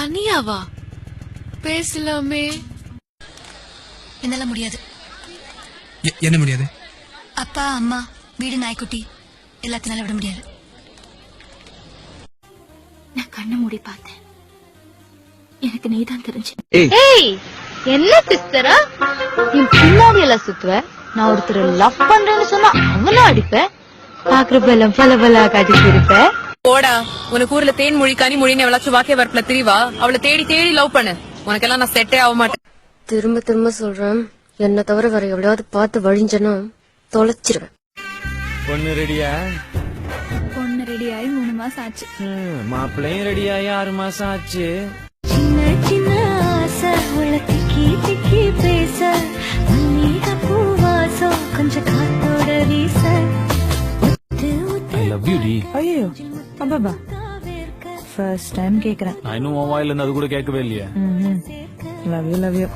தனியாவா? பேசலாமே. என்னால முடியாது. என்ன முடியாது? அப்பா அம்மா வீடு நாய்க்குட்டி எல்லாத்தினால விட முடியாது. நான் கண்ணு மூடி பார்த்தேன், எனக்கு நீதான் தெரிஞ்சு. என்ன சிஸ்டரா என் பின்னாடி எல்லாம் சுத்துவ? நான் ஒருத்தர் லவ் பண்றேன்னு சொன்னா அவனும் அடிப்பேன், பாக்குறப்ப எல்லாம் பல பல காட்டிட்டு இருப்பேன். போடா, உனக்கு ஊர்ல தேன் மொழி கனி மொழின்னு எவ்வளவு வாக்கிய வரப்புல திரிவா? அவளை தேடி தேடி லவ் பண்ணு. உனக்கெல்லாம் நான் செட்டே ஆக மாட்டேன். திரும்ப திரும்ப சொல்றேன், என்ன தவிர வேற எவ்வளவு பார்த்து வழிஞ்சனா தொலைச்சிருவேன். பொண்ணு ரெடியா? பொண்ணு ரெடி ஆகி 3 மாசம் ஆச்சு. மாப்பிள்ளையும் ரெடி ஆகி 6 மாசம் ஆச்சு. சின்ன சின்ன ஆசை உலகி திக்கி பேச மல்லிக பூவாசம் கொஞ்சம் காத்தோட வீச. I love you டி. ஐயோ அப்பா ஃபர்ஸ்ட் டைம் கேக்குறேன். நான் இன்னும் உன் வாயில இருந்து அது கூட கேட்கவே இல்லையா? Love you